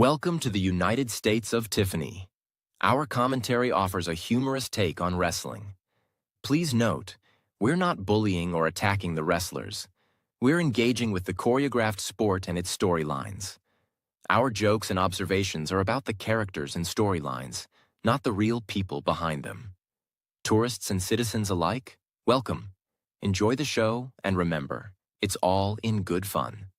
Welcome to the United States of Tiffany. Our commentary offers a humorous take on wrestling. Please note, we're not bullying or attacking the wrestlers. We're engaging with the choreographed sport and its storylines. Our jokes and observations are about the characters and storylines, not the real people behind them. Tourists and citizens alike, welcome. Enjoy the show, and remember, it's all in good fun.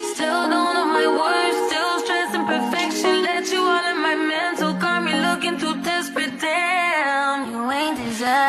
Still don't know my worth, still stressing perfection. Let you all in my mental, got me looking too desperate. Damn, you ain't deserve.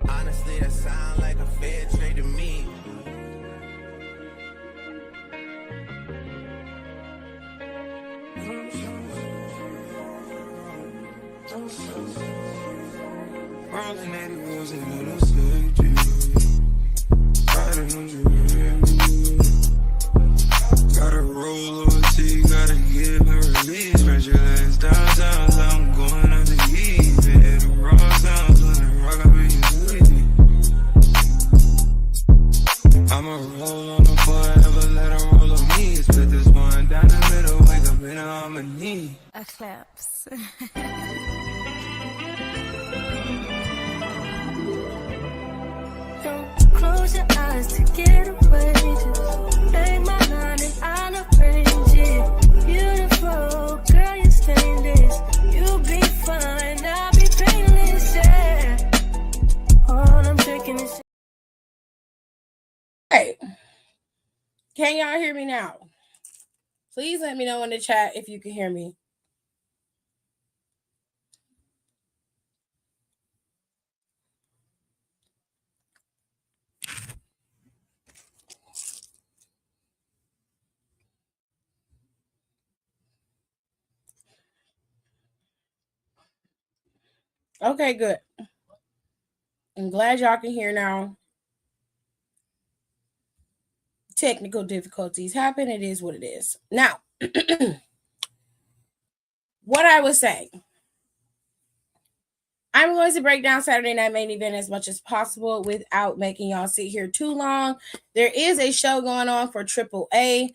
Honestly, that sound like a fair trade to me. Rolling 80 wheels in the city. Riding on you. Gotta roll OT, gotta give her release. Spread your legs down, sounds I'm going on the heat. Hit the raw sounds when the rock up in your sweet. I'ma roll on the forever, let her roll on me. Split this one down the middle, wake up in a harmony. Eclipse. Don't close your eyes to get away. Just make my mind and I'll arrange it. Beautiful, girl, you're stainless. You'll be fine, I'll be painless, yeah. All I'm drinking is. Hey, can y'all hear me now? Please let me know in the chat if you can hear me. Okay, good. I'm glad y'all can hear now. Technical difficulties happen. It is what it is. Now, what I was saying, I'm going to break down Saturday Night Main Event as much as possible without making y'all sit here too long. There is a show going on for AAA.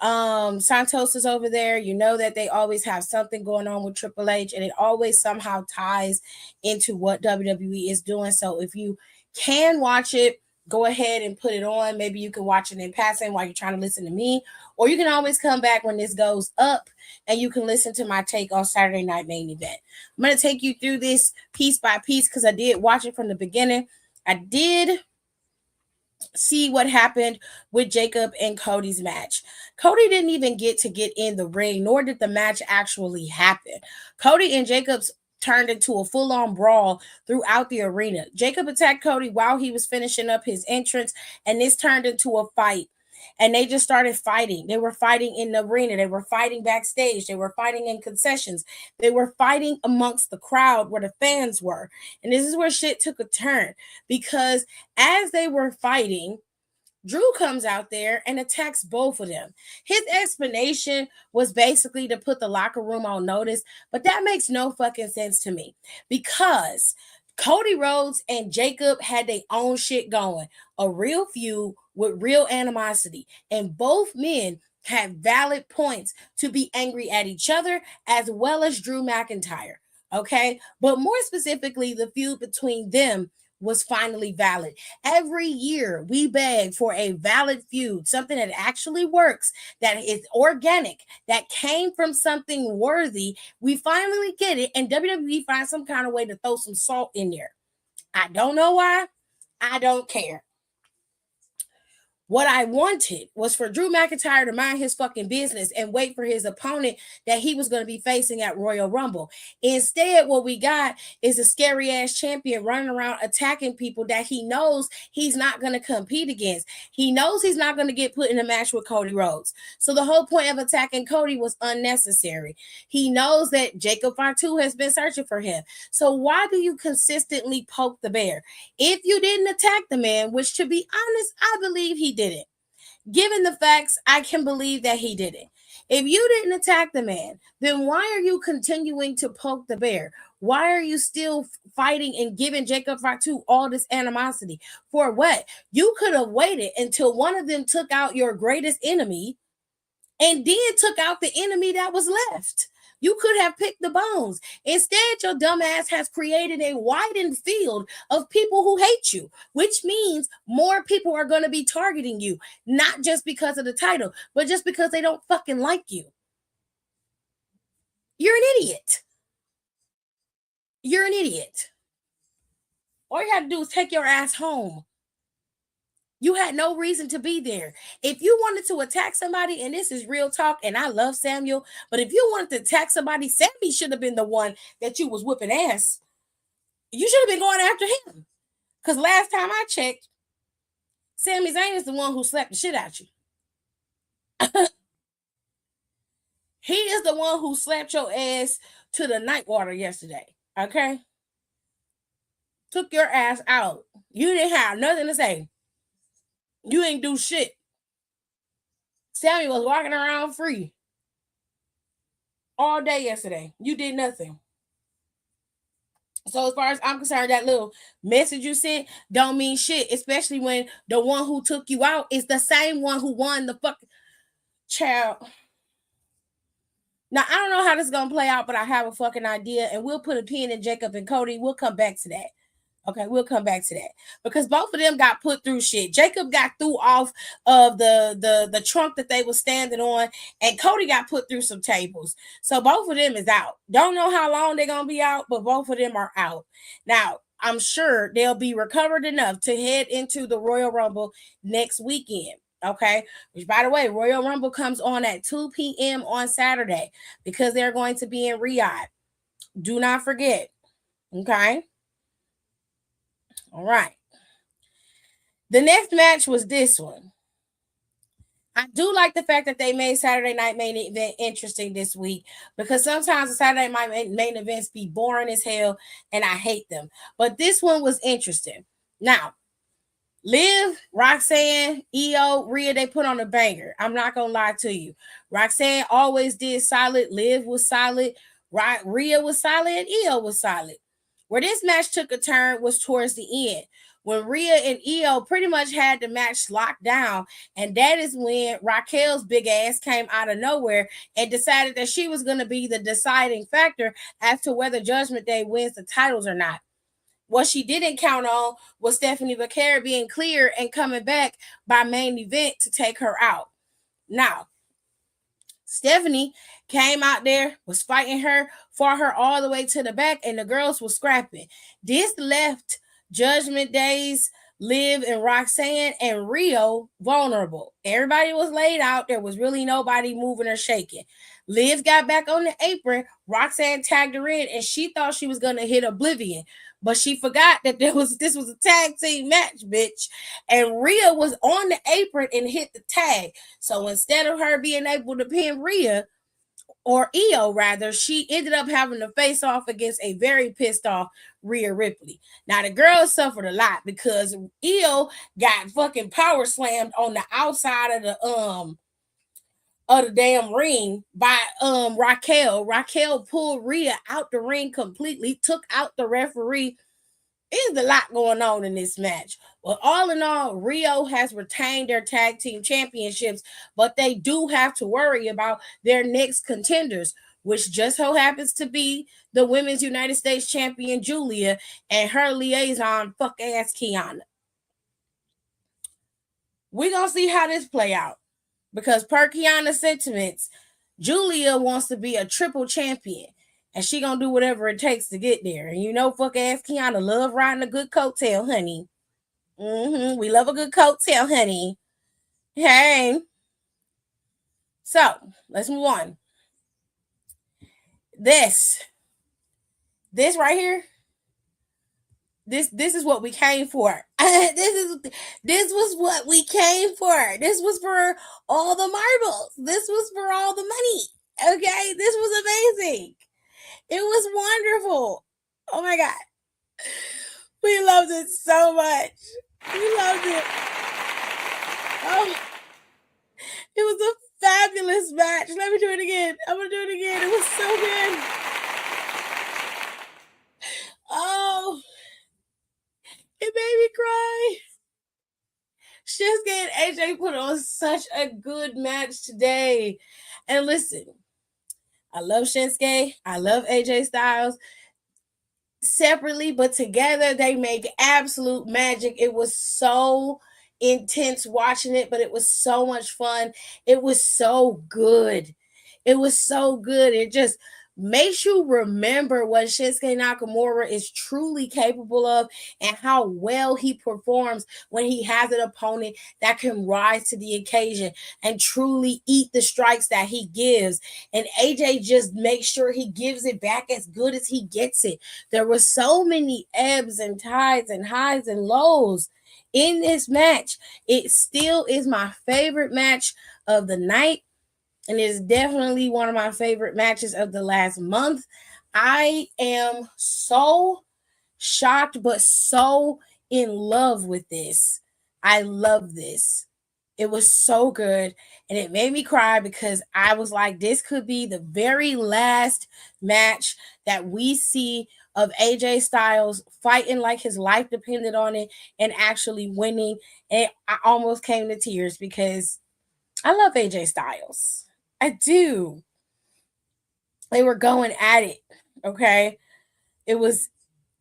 Santos is over there. You know that they always have something going on with Triple H, and it always somehow ties into what WWE is doing. So if you can watch it, go ahead and put it on. Maybe you can watch it in passing while you're trying to listen to me, or you can always come back when this goes up and you can listen to my take on Saturday Night Main Event. I'm going to take you through this piece by piece because I did watch it from the beginning. I did see what happened with Jacob and Cody's match. Cody didn't even get in the ring, nor did the match actually happen. Cody and Jacob's turned into a full-on brawl throughout the arena. Jacob attacked Cody while he was finishing up his entrance, and this turned into a fight. and they just started fighting. They were fighting in the arena. They were fighting backstage. They were fighting in concessions. They were fighting amongst the crowd where the fans were. And this is where shit took a turn, because as they were fighting, Drew comes out there and attacks both of them. His explanation was basically to put the locker room on notice, but that makes no fucking sense to me, because Cody Rhodes and Jacob had their own shit going, a real feud with real animosity, and both men had valid points to be angry at each other as well as Drew McIntyre. Okay, but more specifically, the feud between them was finally valid. Every year we beg for a valid feud, something that actually works, that is organic, that came from something worthy. We finally get it, and WWE finds some kind of way to throw some salt in there. I don't know why. I don't care. What I wanted was for Drew McIntyre to mind his fucking business and wait for his opponent that he was going to be facing at Royal Rumble. Instead, what we got is a scary ass champion running around attacking people that he knows he's not going to compete against. He knows he's not going to get put in a match with Cody Rhodes. So the whole point of attacking Cody was unnecessary. He knows that Jacob Fatu has been searching for him. So why do you consistently poke the bear? If you didn't attack the man, which to be honest, I believe he did it. Given the facts, I can believe that he did it. If you didn't attack the man, then why are you continuing to poke the bear? Why are you still fighting and giving Jacob Fatu all this animosity? For what? You could have waited until one of them took out your greatest enemy and then took out the enemy that was left. You could have picked the bones. Instead, your dumb ass has created a widened field of people who hate you, which means more people are going to be targeting you, not just because of the title, but just because they don't fucking like you. You're an idiot. You're an idiot. All you have to do is take your ass home. You had no reason to be there. If you wanted to attack somebody, and this is real talk, and I love Samuel, but if you wanted to attack somebody, Sammy should have been the one that you was whipping ass. You should have been going after him. Because last time I checked, Sami Zayn is the one who slapped the shit out you. He is the one who slapped your ass to the night water yesterday. Okay? Took your ass out. You didn't have nothing to say. You ain't do shit. Sammy was walking around free all day yesterday. You did nothing. So as far as I'm concerned, that little message you sent don't mean shit, especially when the one who took you out is the same one who won the fucking child. Now, I don't know how this is going to play out, but I have a fucking idea, and we'll put a pin in Jacob and Cody. We'll come back to that. Okay, we'll come back to that, because both of them got put through shit. Jacob got threw off of the trunk that they were standing on, and Cody got put through some tables. So both of them is out. Don't know how long they're gonna be out, but both of them are out. Now, I'm sure they'll be recovered enough to head into the Royal Rumble next weekend. Okay, which by the way, Royal Rumble comes on at 2 p.m. on Saturday, because they're going to be in Riyadh. Do not forget. Okay. All right. The next match was this one. I do like the fact that they made Saturday Night Main Event interesting this week, because sometimes the Saturday Night Main Events be boring as hell, and I hate them. But this one was interesting. Now, Liv, Roxanne, Io, Rhea, they put on a banger. I'm not going to lie to you. Roxanne always did solid. Liv was solid. Rhea was solid, and Io was solid. Where this match took a turn was towards the end, when Rhea and Io pretty much had the match locked down, and that is when Raquel's big ass came out of nowhere and decided that she was going to be the deciding factor as to whether Judgment Day wins the titles or not. What she didn't count on was Stephanie Becerra being clear and coming back by Main Event to take her out. Now, Stephanie came out there, was fighting her, fought her all the way to the back, and the girls were scrapping. This left Judgment Days, Liv and Roxanne and Rio vulnerable. Everybody was laid out. There was really nobody moving or shaking. Liv got back on the apron. Roxanne tagged her in, and she thought she was going to hit Oblivion. But she forgot that this was a tag team match, bitch. And Rhea was on the apron and hit the tag. So instead of her being able to pin Rhea, or Io rather, she ended up having to face off against a very pissed off Rhea Ripley. Now the girl suffered a lot because Io got fucking power slammed on the outside of the damn ring by Raquel. Raquel pulled Rhea out the ring completely, took out the referee. There's a lot going on in this match. But all in all, Rio has retained their tag team championships, but they do have to worry about their next contenders, which just so happens to be the Women's United States champion Julia and her liaison fuck ass Kiana. We're gonna see how this play out. Because per Kiana's sentiments, Julia wants to be a triple champion. And she gonna do whatever it takes to get there. And you know, fuck ass Kiana love riding a good coattail, honey. We love a good coattail, honey. Hey. So let's move on. This right here. This is what we came for. This was what we came for. This was for all the marbles. This was for all the money. Okay, this was amazing. It was wonderful. Oh my God. We loved it so much. We loved it. Oh, it was a fabulous match. Let me do it again. I'm going to do it again. It was so good. Oh, it made me cry. Shinsuke and AJ put on such a good match today. And listen, I love Shinsuke. I love AJ Styles. Separately, but together, they make absolute magic. It was so intense watching it, but it was so much fun. It was so good. It was so good. It just makes you remember what Shinsuke Nakamura is truly capable of and how well he performs when he has an opponent that can rise to the occasion and truly eat the strikes that he gives. And AJ just makes sure he gives it back as good as he gets it. There were so many ebbs and tides and highs and lows in this match. It still is my favorite match of the night. And it is definitely one of my favorite matches of the last month. I am so shocked, but so in love with this. I love this. It was so good. And it made me cry because I was like, this could be the very last match that we see of AJ Styles fighting like his life depended on it and actually winning. And I almost came to tears because I love AJ Styles. I do. They were going at it. Okay. It was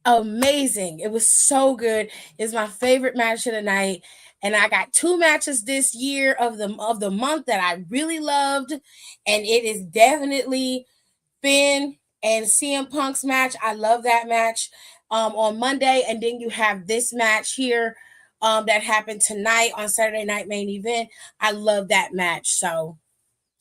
amazing. It was so good. It's my favorite match of the night. And I got two matches this year of the month that I really loved. And it is definitely Finn and CM Punk's match. I love that match on Monday. And then you have this match here that happened tonight on Saturday Night Main Event. I love that match. So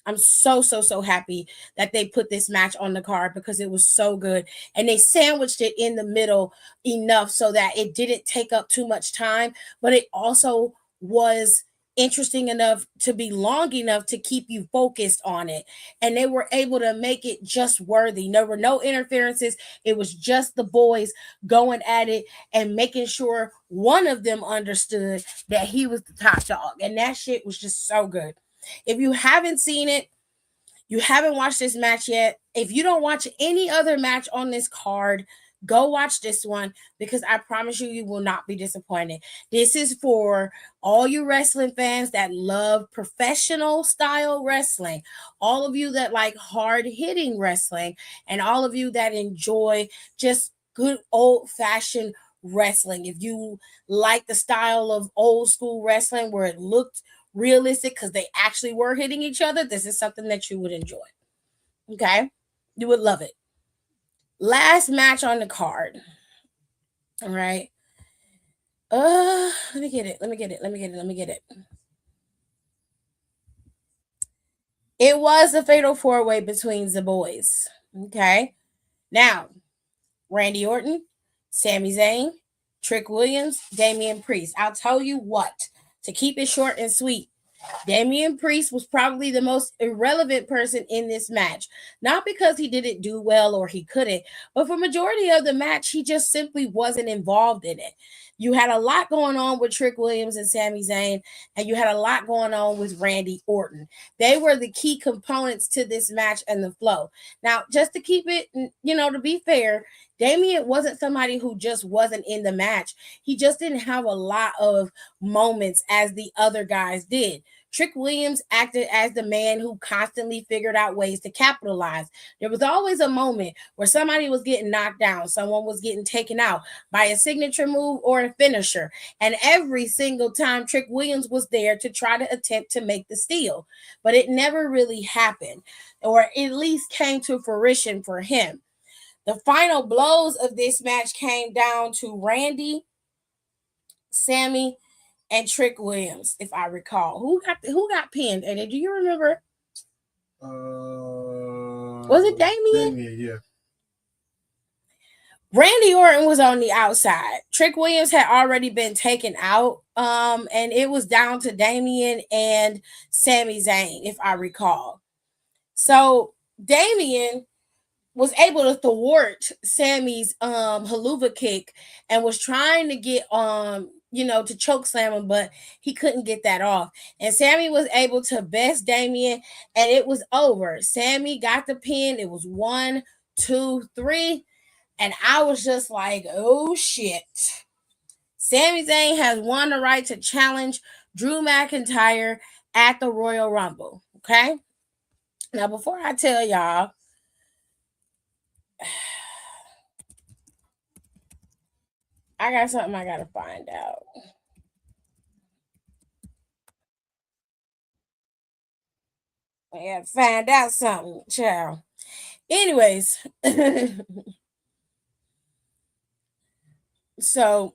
I'm so happy that they put this match on the card because it was so good. And they sandwiched it in the middle enough so that it didn't take up too much time, but it also was interesting enough to be long enough to keep you focused on it. And they were able to make it just worthy. There were no interferences. It was just the boys going at it and making sure one of them understood that he was the top dog. And that shit was just so good. If you haven't seen it, you haven't watched this match yet. If you don't watch any other match on this card, go watch this one because I promise you, you will not be disappointed. This is for all you wrestling fans that love professional style wrestling, all of you that like hard hitting wrestling, and all of you that enjoy just good old fashioned wrestling. If you like the style of old school wrestling where it looked realistic because they actually were hitting each other, this is something that you would enjoy. Okay, you would love it. Last match on the card. All right. Let me get it. It was a fatal four-way between the boys. Okay. Now, Randy Orton, Sami Zayn, Trick Williams, Damian Priest. I'll tell you what, to keep it short and sweet, Damian Priest was probably the most irrelevant person in this match. Not because he didn't do well or he couldn't, but for majority of the match, he just simply wasn't involved in it. You had a lot going on with Trick Williams and Sami Zayn, and you had a lot going on with Randy Orton. They were the key components to this match and the flow. Now, just to keep it, to be fair, Damian wasn't somebody who just wasn't in the match. He just didn't have a lot of moments as the other guys did. Trick Williams acted as the man who constantly figured out ways to capitalize. There was always a moment where somebody was getting knocked down, someone was getting taken out by a signature move or a finisher. And every single time, Trick Williams was there to try to attempt to make the steal. But it never really happened, or at least came to fruition for him. The final blows of this match came down to Randy, Sami, and Trick Williams, if I recall. Who got pinned? And do you remember? Was it Damian? Damian, yeah. Randy Orton was on the outside. Trick Williams had already been taken out. And it was down to Damian and Sami Zayn, if I recall. So Damian was able to thwart Sami's haluva kick and was trying to get to choke slam him, but he couldn't get that off. And Sami was able to best Damian, and it was over. Sami got the pin. It was 1, 2, 3. And I was just like, oh shit. Sami Zayn has won the right to challenge Drew McIntyre at the Royal Rumble. Okay. Now, before I tell y'all, I got something I gotta find out. I gotta find out something, child. Anyways, so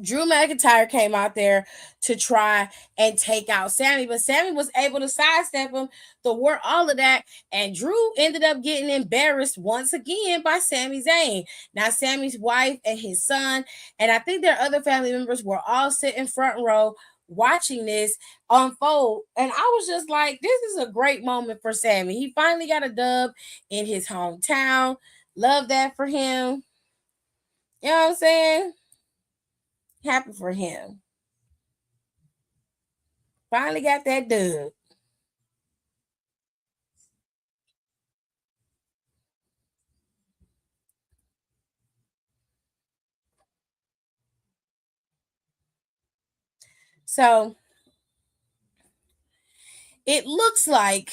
Drew McIntyre came out there to try and take out Sami, but Sami was able to sidestep him, thwart all of that, and Drew ended up getting embarrassed once again by Sami Zayn. Now, Sami's wife and his son, and I think their other family members, were all sitting front row watching this unfold, and I was just like, this is a great moment for Sami. He finally got a dub in his hometown. Love that for him. You know what I'm saying? Happy for him. Finally got that dub. So it looks like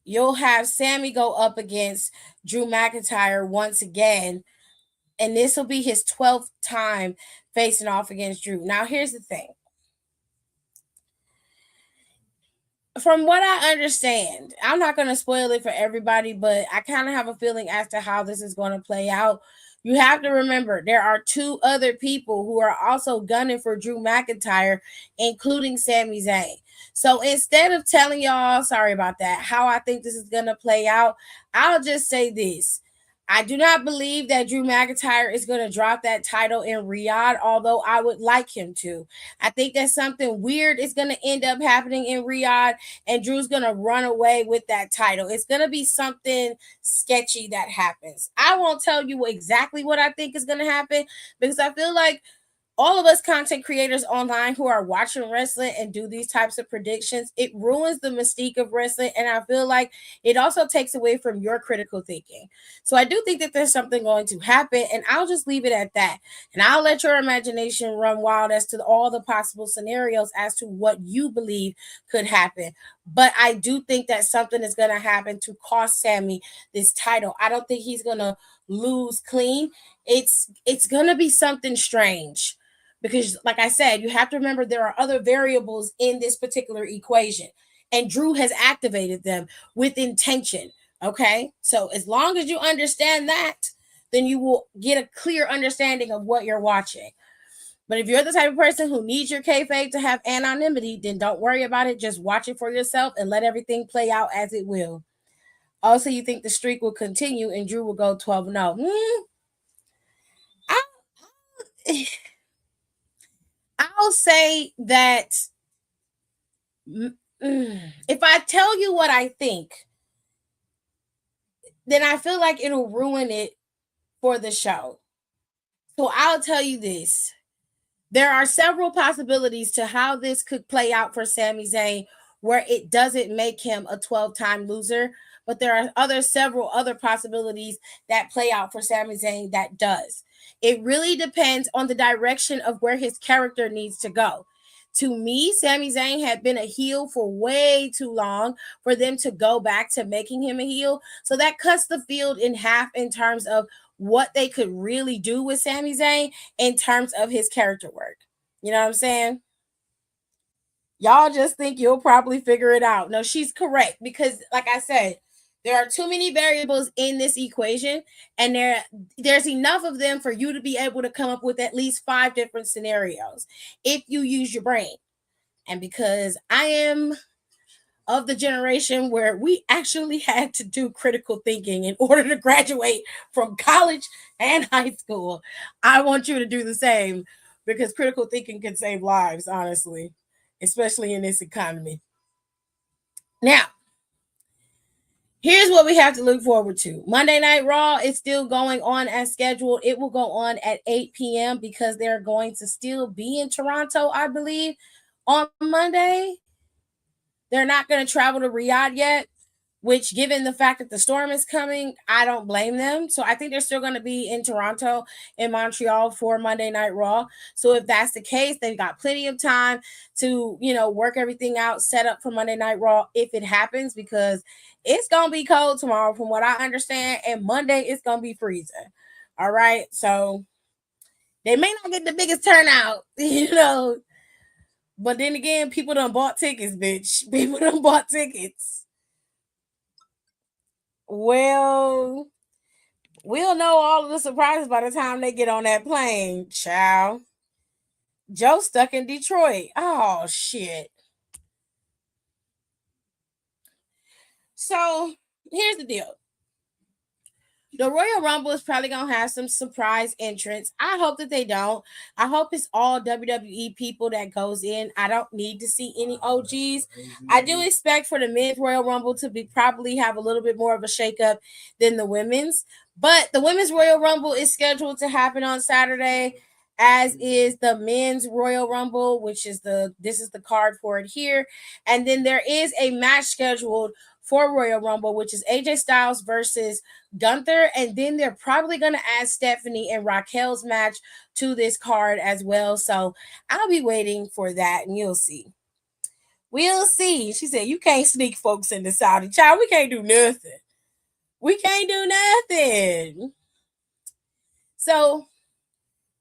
you'll have Sami go up against Drew McIntyre once again, and this will be his 12th time facing off against Drew. Now, here's the thing. From what I understand, I'm not going to spoil it for everybody, but I kind of have a feeling as to how this is going to play out. You have to remember, there are 2 other people who are also gunning for Drew McIntyre, including Sami Zayn. So instead of telling y'all, sorry about that, how I think this is going to play out, I'll just say this. I do not believe that Drew McIntyre is going to drop that title in Riyadh, although I would like him to. I think that something weird is going to end up happening in Riyadh, and Drew's going to run away with that title. It's going to be something sketchy that happens. I won't tell you exactly what I think is going to happen, because I feel like all of us content creators online who are watching wrestling and do these types of predictions, it ruins the mystique of wrestling. And I feel like it also takes away from your critical thinking. So I do think that there's something going to happen, and I'll just leave it at that. And I'll let your imagination run wild as to all the possible scenarios as to what you believe could happen. But I do think that something is going to happen to cost Sami this title. I don't think he's going to lose clean. It's going to be something strange. Because, like I said, you have to remember there are other variables in this particular equation. And Drew has activated them with intention. Okay? So as long as you understand that, then you will get a clear understanding of what you're watching. But if you're the type of person who needs your kayfabe to have anonymity, then don't worry about it. Just watch it for yourself and let everything play out as it will. Also, you think the streak will continue and Drew will go 12-0? I'll say that if I tell you what I think, then I feel like it'll ruin it for the show. So I'll tell you this. There are several possibilities to how this could play out for Sami Zayn where it doesn't make him a 12-time loser, but there are several other possibilities that play out for Sami Zayn that does. It really depends on the direction of where his character needs to go. To me, Sami Zayn had been a heel for way too long for them to go back to making him a heel. So that cuts the field in half in terms of what they could really do with Sami Zayn in terms of his character work. You know what I'm saying? Y'all just think you'll probably figure it out. No, she's correct because, like I said, there are too many variables in this equation, and there's enough of them for you to be able to come up with at least 5 different scenarios if you use your brain. And because I am of the generation where we actually had to do critical thinking in order to graduate from college and high school, I want you to do the same because critical thinking can save lives, honestly, especially in this economy. Now, here's what we have to look forward to. Monday Night Raw is still going on as scheduled. It will go on at 8 p.m. because they're going to still be in Toronto, I believe, on Monday. They're not going to travel to Riyadh yet, which, given the fact that the storm is coming, I don't blame them. So I think they're still going to be in Toronto and Montreal for Monday Night Raw. So if that's the case, they've got plenty of time to, work everything out, set up for Monday Night Raw if it happens, because it's going to be cold tomorrow from what I understand, and Monday it's going to be freezing. All right. So they may not get the biggest turnout, but then again, people done bought tickets, bitch. People done bought tickets. Well, we'll know all of the surprises by the time they get on that plane, child. Joe stuck in Detroit. Oh, shit. So, here's the deal. The Royal Rumble is probably going to have some surprise entrants. I hope that they don't. I hope it's all WWE people that goes in. I don't need to see any OGs. I do expect for the men's Royal Rumble to probably have a little bit more of a shakeup than the women's. But the women's Royal Rumble is scheduled to happen on Saturday, as is the men's Royal Rumble, this is the card for it here. And then there is a match scheduled for Royal Rumble, which is AJ Styles versus Gunther, and then they're probably going to add Stephanie and Raquel's match to this card as well. So I'll be waiting for that, and you'll see. We'll see. She said, you can't sneak folks into Saudi. Child, we can't do nothing. We can't do nothing. So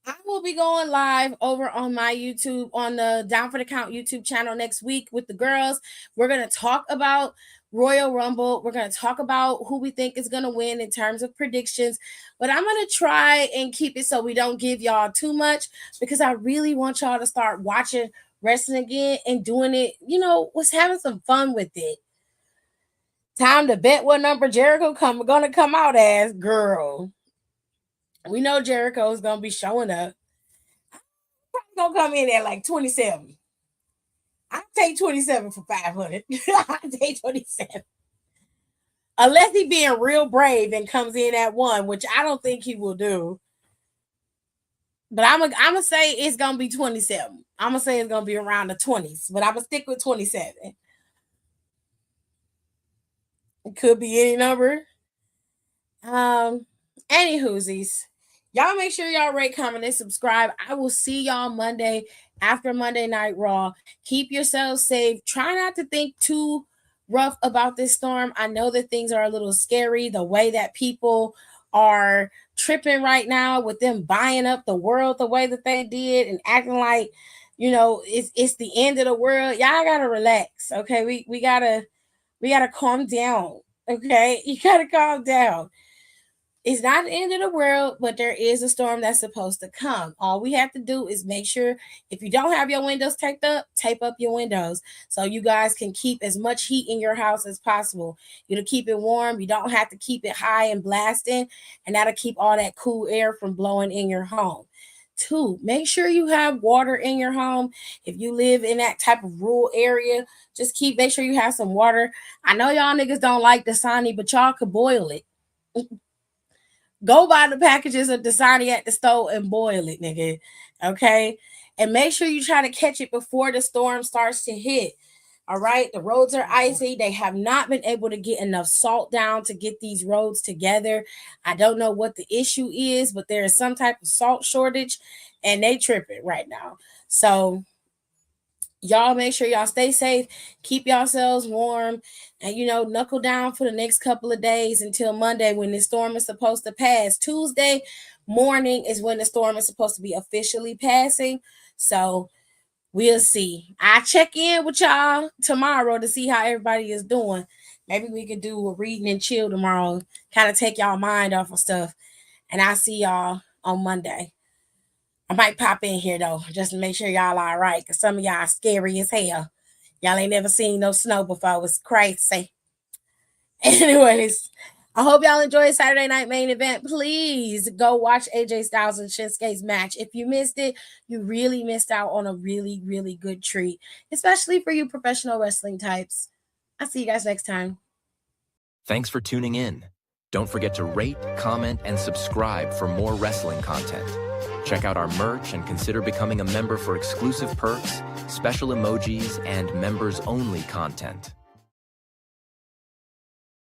I will be going live over on my YouTube, on the Down for the Count YouTube channel next week with the girls. We're going to talk about Royal Rumble. We're going to talk about who we think is going to win in terms of predictions. But I'm going to try and keep it so we don't give y'all too much, because I really want y'all to start watching wrestling again and doing it, was having some fun with it. Time to bet what number Jericho going to come out as, girl. We know Jericho is going to be showing up. I'm going to come in at like 27. I'll take 27 for 500. I'll take 27. Unless he being real brave and comes in at 1, which I don't think he will do. But I'm going to say it's going to be 27. I'm going to say it's going to be around the 20s, but I'm going to stick with 27. It could be any number. Any hoosies. Y'all make sure y'all rate, comment, and subscribe. I will see y'all Monday after Monday Night Raw. Keep yourselves safe. Try not to think too rough about this storm. I know that things are a little scary. The way that people are tripping right now with them buying up the world the way that they did and acting like, it's the end of the world. Y'all gotta relax. Okay. We gotta calm down. Okay. You gotta calm down. It's not the end of the world, but there is a storm that's supposed to come. All we have to do is make sure, if you don't have your windows taped up, tape up your windows so you guys can keep as much heat in your house as possible. It'll keep it warm. You don't have to keep it high and blasting, and that'll keep all that cool air from blowing in your home. 2, make sure you have water in your home. If you live in that type of rural area, just make sure you have some water. I know y'all niggas don't like Dasani, but y'all could boil it. Go buy the packages of Dasani at the store and boil it, nigga. Okay? And make sure you try to catch it before the storm starts to hit. All right? The roads are icy. They have not been able to get enough salt down to get these roads together. I don't know what the issue is, but there is some type of salt shortage, and they tripping right now. So y'all make sure y'all stay safe, keep yourselves warm, and knuckle down for the next couple of days until Monday when the storm is supposed to pass. Tuesday morning is when the storm is supposed to be officially passing. So we'll see. I check in with y'all tomorrow to see how everybody is doing. Maybe we can do a reading and chill tomorrow, kind of take y'all mind off of stuff. And I'll see y'all on Monday. I might pop in here though, just to make sure y'all all right, because some of y'all scary as hell. Y'all ain't never seen no snow before. It's crazy. Anyways, I hope y'all enjoyed Saturday Night Main Event. Please go watch AJ Styles and Shinsuke's match. If you missed it, you really missed out on a really, really good treat, especially for you professional wrestling types. I'll see you guys next time. Thanks for tuning in. Don't forget to rate, comment, and subscribe for more wrestling content. Check out our merch and consider becoming a member for exclusive perks, special emojis, and members-only content.